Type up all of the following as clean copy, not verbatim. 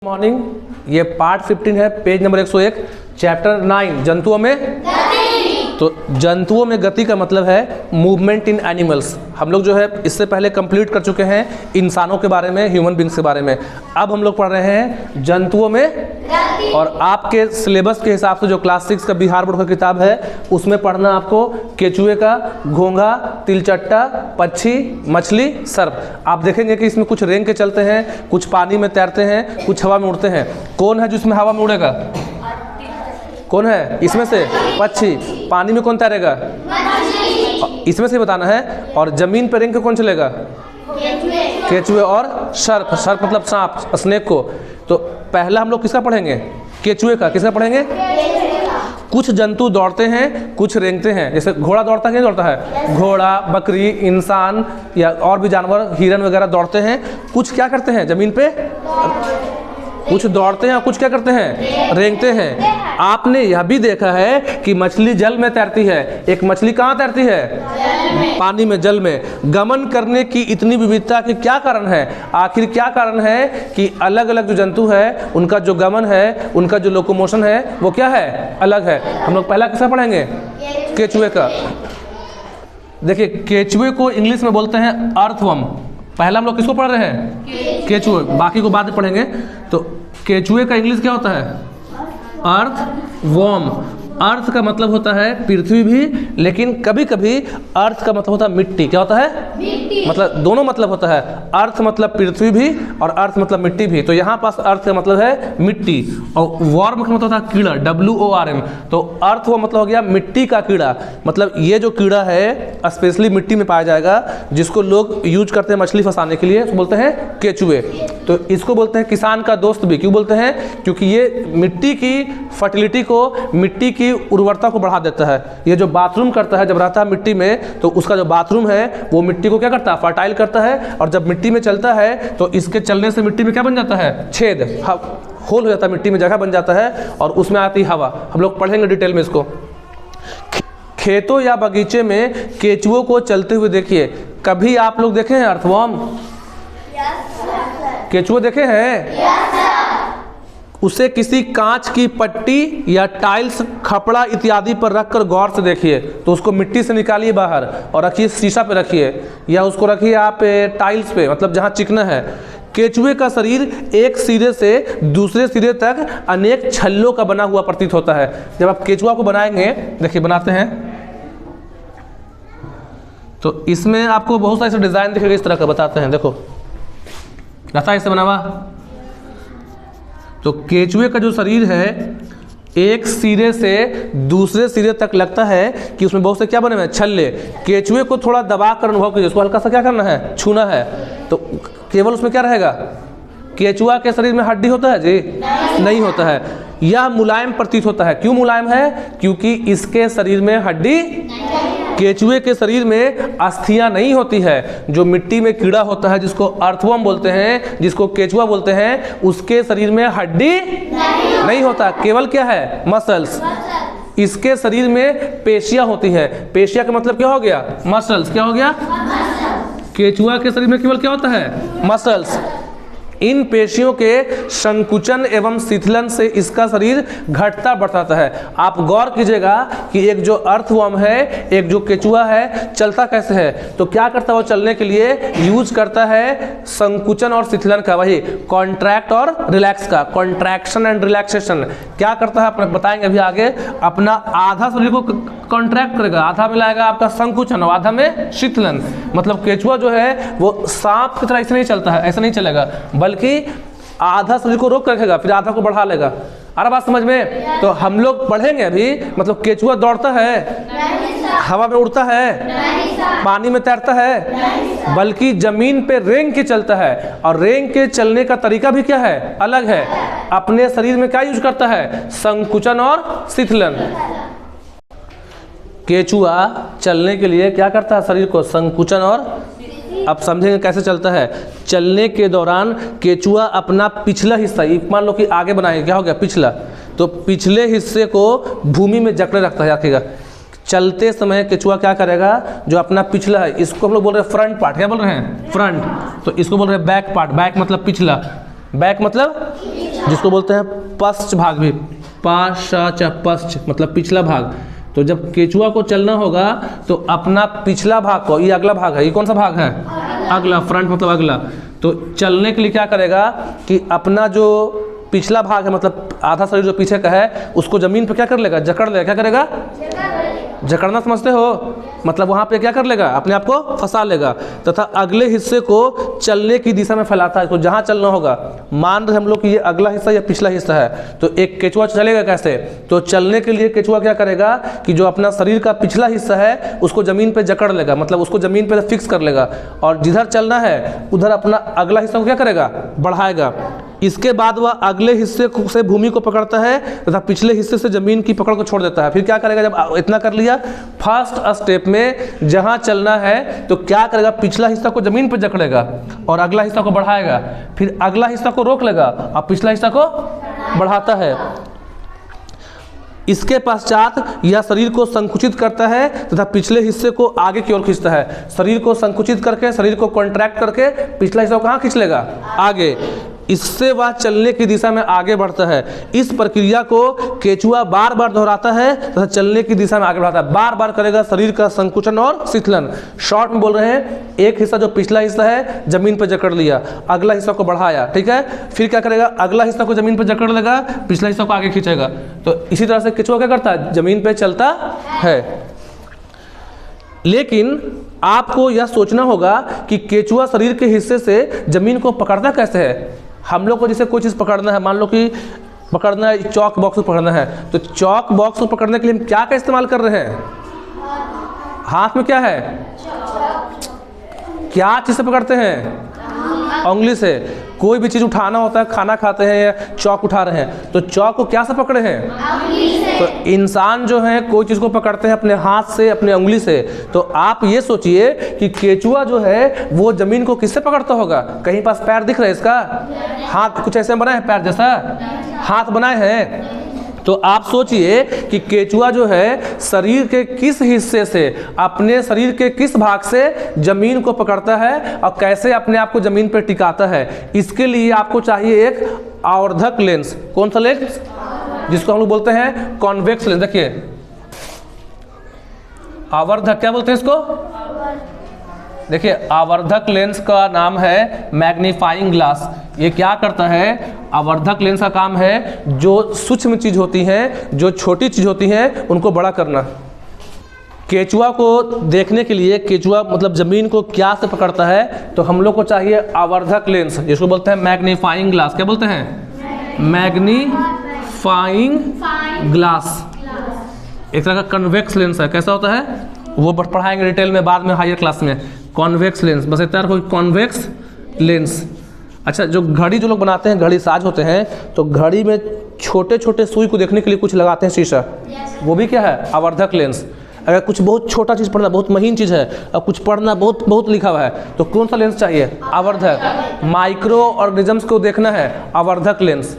Morning, ये part 15 है, page number 101, chapter 9 जंतुओं में गति। तो जंतुओं में गति का मतलब है मूवमेंट इन एनिमल्स। हम लोग जो है इससे पहले कंप्लीट कर चुके हैं इंसानों के बारे में, ह्यूमन बींग्स के बारे में। अब हम लोग पढ़ रहे हैं जंतुओं में गति। और आपके सिलेबस के हिसाब से जो क्लास 6 का बिहार बोर्ड का किताब है उसमें पढ़ना आपको केचुए का, घोंघा, तिलचट्टा, पक्षी, मछली, सर्प। आप देखेंगे कि इसमें कुछ रेंग के चलते हैं, कुछ पानी में तैरते हैं, कुछ हवा में उड़ते हैं। कौन है जिसमें हवा में उड़ेगा? कौन है इसमें से? पक्षी। पानी में कौन तैरेगा? इसमें से बताना है। और जमीन पर रेंग के कौन चलेगा? केचुए और सर्प। सर्प मतलब सांप, स्नेक को। तो पहला हम लोग किसका पढ़ेंगे? केचुए का। किसका पढ़ेंगे? कुछ जंतु दौड़ते हैं, कुछ रेंगते हैं। जैसे घोड़ा दौड़ता है, नहीं दौड़ता है? घोड़ा, बकरी, इंसान या और भी जानवर, हिरन वगैरह दौड़ते हैं। कुछ क्या करते हैं जमीन पे? कुछ दौड़ते हैं और कुछ क्या करते हैं? रेंगते हैं। आपने यह भी देखा है कि मछली जल में तैरती है। एक मछली कहाँ तैरती है? पानी में, जल में। गमन करने की इतनी विविधता के क्या कारण है? आखिर क्या कारण है कि अलग अलग जो जंतु है उनका जो गमन है, उनका जो लोकोमोशन है वो क्या है? अलग है। हम लोग पहला किसका पढ़ेंगे? केचुए का। देखिए, केचुए को इंग्लिश में बोलते हैं अर्थवर्म। पहला हम लोग किसको पढ़ रहे हैं? केचुए। बाकी को बाद में पढ़ेंगे। तो केचुए का इंग्लिश क्या होता है? अर्थवर्म। अर्थ का मतलब होता है पृथ्वी भी, लेकिन कभी कभी अर्थ का मतलब होता है मिट्टी। क्या होता है? मिट्टी। मतलब दोनों मतलब होता है। अर्थ मतलब पृथ्वी भी और अर्थ मतलब मिट्टी भी। तो यहाँ पास अर्थ का मतलब है मिट्टी और वर्म का मतलब होता है कीड़ा, WORM। तो अर्थ वो मतलब हो गया मिट्टी का कीड़ा। मतलब ये जो कीड़ा है स्पेशली मिट्टी में पाया जाएगा, जिसको लोग यूज करते हैं मछली फंसाने के लिए, बोलते हैं केचुए। तो इसको बोलते हैं किसान का दोस्त भी। क्यों बोलते हैं? क्योंकि ये मिट्टी की फर्टिलिटी को, मिट्टी की उर्वरता को बढ़ा देता है। ये जो बाथरूम करता है जब रहता है मिट्टी में, तो उसका जो बाथरूम है वो मिट्टी को क्या करता है? फर्टाइल करता है। और जब मिट्टी में चलता है तो इसके चलने से मिट्टी में क्या बन जाता है? छेद, होल हो जाता है, मिट्टी में जगह बन जाता है और उसमें आती हवा। हम लोग पढ़ेंगे डिटेल में इसको। खेतों या बगीचे में केचुओं को चलते हुए देखिए। कभी आप लोग देखे हैं अर्थवर्म? केचुए देखे हैं? उसे किसी कांच की पट्टी या टाइल्स, खपड़ा इत्यादि पर रखकर गौर से देखिए। तो उसको मिट्टी से निकालिए बाहर और रखिए शीशा पे रखिए, या उसको रखिए आप टाइल्स पे, मतलब जहाँ चिकना है। केचुए का शरीर एक सिरे से दूसरे सिरे तक अनेक छल्लों का बना हुआ प्रतीत होता है। जब आप केचुआ को बनाएंगे, देखिए बनाते हैं, तो इसमें आपको बहुत सारे डिजाइन दिखेगा इस तरह का। बताते हैं, देखो रहता है इससे बना हुआ। तो केचुए का जो शरीर है एक सिरे से दूसरे सिरे तक लगता है कि उसमें बहुत से क्या बने हुए हैं? छल्ले। केचुए को थोड़ा दबा कर अनुभव कीजिए, उसको हल्का सा क्या करना है? छूना है। तो केवल उसमें क्या रहेगा? केचुआ के शरीर में हड्डी होता है जी? नहीं होता है। यह मुलायम प्रतीत होता है। क्यों मुलायम है? क्योंकि इसके शरीर में हड्डी, केचुए के शरीर में अस्थियां नहीं होती है। जो मिट्टी में कीड़ा होता है जिसको अर्थवर्म बोलते हैं, जिसको केचुआ बोलते हैं, उसके शरीर में हड्डी नहीं होता। केवल क्या है? मसल्स। इसके शरीर में पेशियां होती है। पेशिया का मतलब क्या हो गया? मसल्स। क्या हो गया? केचुआ के शरीर में केवल क्या होता है? मसल्स। इन पेशियों के संकुचन एवं शिथिलन से इसका शरीर घटता बढ़ता है। आप गौर कीजिएगा कि एक जो अर्थवर्म है, एक जो केचुआ है, चलता कैसे है? तो क्या करता है वो? चलने के लिए यूज करता है संकुचन और शिथिलन का, वही कॉन्ट्रैक्ट और रिलैक्स का, कॉन्ट्रैक्शन एंड रिलैक्सेशन। क्या करता है बताएंगे अभी आगे। अपना आधा शरीर को कॉन्ट्रैक्ट करेगा, आधा में लाएगा आपका संकुचन और आधा में शिथिलन। मतलब केचुआ जो है वो सांप की तरह ऐसे नहीं चलता है, ऐसा नहीं चलेगा, बल्कि आधा शरीर को रोक कर रखेगा, फिर आधा को बढ़ा लेगा। अरे बात समझ में? तो हम लोग पढ़ेंगे अभी। मतलब केचुआ दौड़ता है, हवा में उड़ता है, पानी में तैरता है, बल्कि जमीन पे रेंग के चलता है। और रेंग के चलने का तरीका भी क्या है? अलग है। अपने शरीर में क्या यूज करता है? संकुचन और शिथिलन। केचुआ चलने के लिए क्या करता है? शरीर को संकुचन और, अब समझेंगे कैसे चलता है। चलने के दौरान केचुआ अपना पिछला हिस्सा, मान लो कि आगे बनाएंगे, क्या हो गया? पिछला। तो पिछले हिस्से को भूमि में जकड़े रखता है। आखिर चलते समय केचुआ क्या करेगा? जो अपना पिछला है, इसको हम लोग बोल रहे हैं फ्रंट पार्ट। क्या बोल रहे हैं? फ्रंट। तो इसको बोल रहे हैं बैक पार्ट। बैक मतलब पिछला, बैक मतलब जिसको बोलते हैं पश्च भाग भी, पश्च मतलब पिछला भाग। तो जब केचुआ को चलना होगा तो अपना पिछला भाग को, ये अगला भाग है, ये कौन सा भाग है? अगला, फ्रंट मतलब अगला। तो चलने के लिए क्या करेगा कि अपना जो पिछला भाग है, मतलब आधा शरीर जो पीछे का है, उसको जमीन पे क्या कर लेगा? जकड़ लेगा। क्या करेगा? जकड़ना समझते हो? मतलब वहाँ पे क्या कर लेगा? अपने आप को फंसा लेगा तथा अगले हिस्से को चलने की दिशा में फैलाता है। तो जहाँ चलना होगा, मान रहे हम लोग कि ये अगला हिस्सा या पिछला हिस्सा है, तो एक केचुआ चलेगा कैसे? तो चलने के लिए केचुआ क्या करेगा कि जो अपना शरीर का पिछला हिस्सा है उसको ज़मीन पर जकड़ लेगा, मतलब उसको ज़मीन पर फिक्स कर लेगा, और जिधर चलना है उधर अपना अगला हिस्सा को क्या करेगा? बढ़ाएगा। इसके बाद वह अगले हिस्से से भूमि को पकड़ता है तथा पिछले हिस्से से जमीन की पकड़ को छोड़ देता है। फिर क्या करेगा? जब इतना कर लिया, फर्स्ट स्टेप में जहां चलना है तो क्या करेगा? पिछला हिस्सा को जमीन पर जकड़ेगा और अगला हिस्सा को बढ़ाएगा, फिर अगला हिस्सा को रोक लेगा और पिछला हिस्सा को बढ़ाता है। इसके पश्चात यह शरीर को संकुचित करता है तथा पिछले हिस्से को आगे की ओर खींचता है। शरीर को संकुचित करके, शरीर को कॉन्ट्रैक्ट करके पिछला हिस्सा को कहाँ खींच लेगा? आगे। इससे वह चलने की दिशा में आगे बढ़ता है। इस प्रक्रिया को केचुआ बार बार दोहराता है तथा चलने की दिशा में आगे बढ़ाता है। बार बार करेगा शरीर का संकुचन और शिथिलन। शॉर्ट में बोल रहे हैं, एक हिस्सा जो पिछला हिस्सा है जमीन पर जकड़ लिया, अगला हिस्सा को बढ़ाया, ठीक है। फिर क्या करेगा? अगला हिस्सा को जमीन पर जकड़ लेगा, पिछला हिस्सा को आगे खींचेगा। तो इसी तरह से केचुआ क्या करता है? जमीन पर चलता है। लेकिन आपको यह सोचना होगा कि केचुआ शरीर के हिस्से से जमीन को पकड़ता कैसे है? हम लोग को जैसे कोई चीज़ पकड़ना है, मान लो कि पकड़ना है, चॉक बॉक्स को पकड़ना है, तो चॉक बॉक्स को पकड़ने के लिए हम क्या का इस्तेमाल कर रहे हैं? हाथ में क्या है? क्या चीज़ से पकड़ते हैं? उंगली से। कोई भी चीज़ उठाना होता है, खाना खाते हैं या चॉक उठा रहे हैं, तो चॉक को क्या से पकड़े हैं? तो इंसान जो है कोई चीज़ को पकड़ते हैं अपने हाथ से, अपने उंगली से। तो आप ये सोचिए कि केचुआ जो है वो जमीन को किससे पकड़ता होगा? कहीं पास पैर दिख रहा है इसका? हाथ कुछ ऐसे बनाए हैं, पैर जैसा हाथ बनाए हैं। तो आप सोचिए कि केचुआ जो है शरीर के किस हिस्से से, अपने शरीर के किस भाग से जमीन को पकड़ता है और कैसे अपने आप को जमीन पर टिकाता है। इसके लिए आपको चाहिए एक आवर्धक लेंस। कौन सा लेंस? जिसको हम लोग बोलते हैं कॉन्वेक्स लेंस। देखिए, आवर्धक क्या बोलते हैं इसको? देखिए, आवर्धक लेंस का नाम है मैग्नीफाइंग ग्लास। ये क्या करता है? आवर्धक लेंस का काम है जो सूक्ष्म चीज होती हैं, जो छोटी चीज होती हैं, उनको बड़ा करना। केचुआ को देखने के लिए, केचुआ मतलब जमीन को क्या से पकड़ता है, तो हम लोग को चाहिए आवर्धक लेंस, जिसको बोलते हैं मैग्नीफाइंग ग्लास। क्या बोलते हैं? Magnifying glass. एक तरह का कन्वेक्स लेंस है। कैसा होता है वो पढ़ाएंगे डिटेल में बाद में, हायर क्लास में। कॉन्वेक्स लेंस, बस इतना कोई कॉन्वेक्स लेंस। अच्छा, जो घड़ी जो लोग बनाते हैं, घड़ी साज होते हैं, तो घड़ी में छोटे छोटे सुई को देखने के लिए कुछ लगाते हैं शीशा, वो भी क्या है? आवर्धक लेंस। अगर कुछ बहुत छोटा चीज़ पढ़ना, बहुत महीन चीज़ है, और कुछ पढ़ना बहुत बहुत लिखा हुआ है, तो कौन सा लेंस चाहिए? आवर्धक। माइक्रो ऑर्गेनिजम्स को देखना है, आवर्धक लेंस।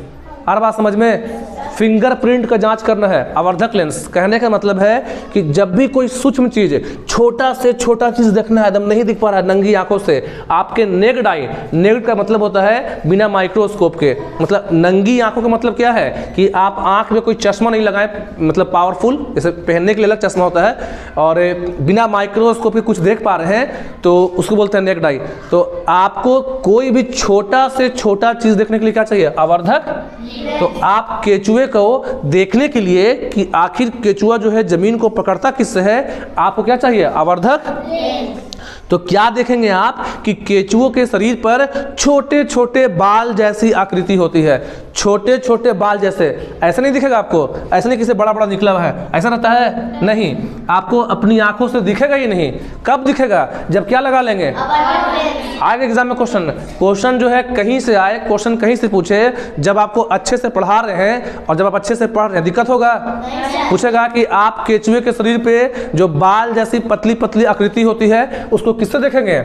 हर बात समझ में? फिंगरप्रिंट का जांच करना है, आवर्धक लेंस। कहने का मतलब है कि जब भी कोई सूक्ष्म चीज, छोटा से छोटा चीज देखना है, एकदम नहीं दिख पा रहा है नंगी आंखों से, आपके नेक्ड आई, नेक्ड का मतलब होता है बिना माइक्रोस्कोप के, मतलब नंगी आंखों का मतलब क्या है कि आप आंख में कोई चश्मा नहीं लगाए, मतलब पावरफुल, जैसे पहनने के लिए अलग चश्मा होता है, और बिना माइक्रोस्कोप के कुछ देख पा रहे हैं तो उसको बोलते हैं नेक्ड आई। तो आपको कोई भी छोटा से छोटा चीज देखने के लिए क्या चाहिए? आवर्धक। तो आप केचुए को देखने के लिए कि आखिर केचुआ जो है जमीन को पकड़ता किससे है, आपको क्या चाहिए? आवर्धक। तो क्या देखेंगे आप कि केचुओं के शरीर पर छोटे छोटे बाल जैसी आकृति होती है, छोटे छोटे बाल जैसे। ऐसा नहीं दिखेगा आपको, ऐसा नहीं किसी बड़ा बड़ा निकला हुआ है, ऐसा रहता है नहीं, आपको अपनी आंखों से दिखेगा ही नहीं। कब दिखेगा? जब क्या लगा लेंगे? आगे एग्जाम में क्वेश्चन जो है कहीं से आए, क्वेश्चन कहीं से पूछे, जब आपको अच्छे से पढ़ा रहे हैं और जब आप अच्छे से पढ़ रहे हैं, दिक्कत होगा। पूछेगा कि आप केचुए के शरीर पे जो बाल जैसी पतली पतली आकृति होती है उसको किससे देखेंगे?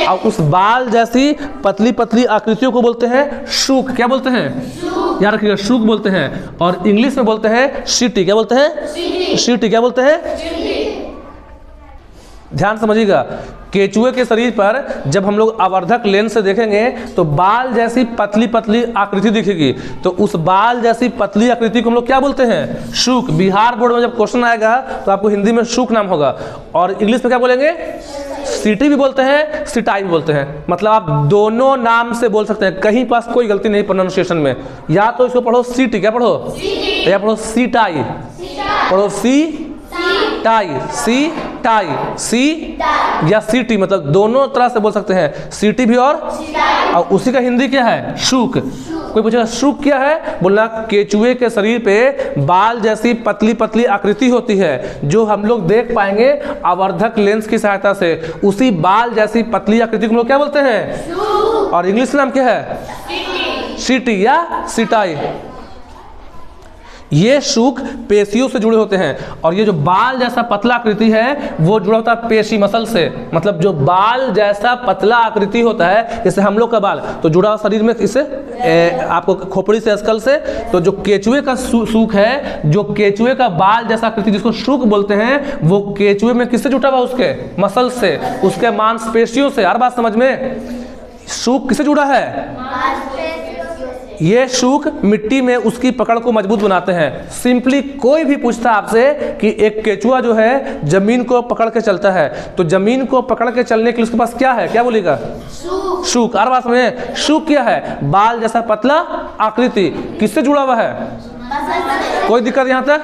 और उस बाल जैसी पतली पतली आकृतियों को बोलते हैं शूक। क्या बोलते हैं? याद रखिएगा, शूक बोलते हैं। और इंग्लिश में बोलते हैं सीटी। क्या बोलते हैं? सीटी। क्या बोलते हैं? ध्यान समझिएगा, केचुए के शरीर पर जब हम लोग आवर्धक लेंस से देखेंगे तो बाल जैसी पतली पतली आकृति दिखेगी। तो उस बाल जैसी पतली आकृति को हम लोग क्या बोलते हैं? शूक। बिहार बोर्ड में जब क्वेश्चन आएगा तो आपको हिंदी में शूक नाम होगा, और इंग्लिश में क्या बोलेंगे? सीटी भी बोलते हैं, सिटाई भी बोलते हैं। मतलब आप दोनों नाम से बोल सकते हैं, कहीं पास कोई गलती नहीं प्रोनाउंसिएशन में। या तो इसको पढ़ो सीटी, क्या पढ़ो? या पढ़ो सीटाई, पढ़ो सी टाई, सी टाई, सी या सीटी, मतलब दोनों तरह से बोल सकते हैं, सीटी भी और उसी का हिंदी क्या है? शूक। कोई पूछेगा शूक क्या है? बोला केचुए के शरीर पे बाल जैसी पतली पतली आकृति होती है जो हम लोग देख पाएंगे आवर्धक लेंस की सहायता से। उसी बाल जैसी पतली आकृति को हम लोग क्या बोलते हैं? और इंग्लिश नाम क्या है? सीटी या सिटाई। ये शूक पेशियों से जुड़े होते हैं, और ये जो बाल जैसा पतला आकृति है वो जुड़ा होता है पेशी मसल से। मतलब जो बाल जैसा पतला आकृति होता है, जैसे हम लोग का बाल तो जुड़ा हुआ शरीर में इससे आपको खोपड़ी से, स्कल से। तो जो केचुए का शूक है, जो केचुए का बाल जैसा आकृति जिसको शूक बोलते हैं, वो केचुए में किससे जुटा हुआ? उसके मसल से, उसके मांसपेशियों से। हर बात समझ में? शूक किससे जुड़ा है? ये शूक मिट्टी में उसकी पकड़ को मजबूत बनाते हैं। सिंपली कोई भी पूछता है आपसे कि एक केचुआ जो है जमीन को पकड़ के चलता है, तो जमीन को पकड़ के चलने के लिए उसके पास क्या है? क्या बोलेगा? शूक। हर बात में शूक क्या है? बाल जैसा पतला आकृति। किससे जुड़ा हुआ है? कोई दिक्कत यहाँ तक?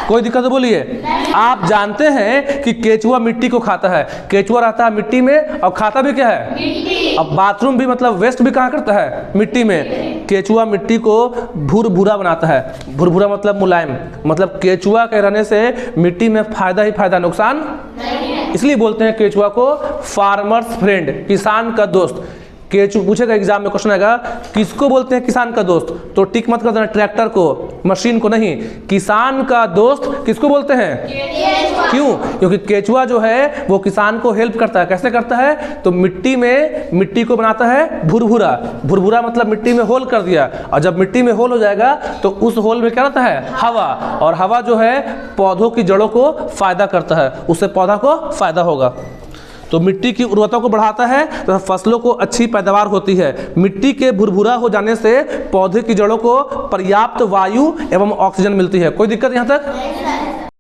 कोई दिक्कत? बोलिए। आप जानते हैं कि केचुआ मिट्टी को खाता है। केचुआ रहता है मिट्टी में और खाता भी क्या है? अब बाथरूम भी, मतलब वेस्ट भी कहाँ करता है? मिट्टी में। केचुआ मिट्टी को भुरभुरा बनाता है। भुरभुरा मतलब मुलायम। मतलब केचुआ के रहने से मिट्टी में फायदा ही फायदा, नुकसान इसलिए बोलते हैं केचुआ को फार्मर्स फ्रेंड, किसान का दोस्त। केचु पूछेगा एग्जाम में, क्वेश्चन आएगा किसको बोलते हैं किसान का दोस्त? तो टिक मत कर देना, ट्रैक्टर को, मशीन को नहीं। किसान का दोस्त किसको बोलते हैं? क्यों? क्योंकि केचुआ जो है वो किसान को हेल्प करता है। कैसे करता है? तो मिट्टी में मिट्टी को बनाता है भुरभुरा। भुरभुरा मतलब मिट्टी में होल कर दिया, और जब मिट्टी में होल हो जाएगा तो उस होल में क्या रहता है? हवा। और हवा जो है पौधों की जड़ों को फायदा करता है, उससे पौधा को फायदा होगा। तो मिट्टी की उर्वरता को बढ़ाता है तो फसलों को अच्छी पैदावार होती है। मिट्टी के भुरभुरा हो जाने से पौधे की जड़ों को पर्याप्त वायु एवं ऑक्सीजन मिलती है। कोई दिक्कत यहाँ तक?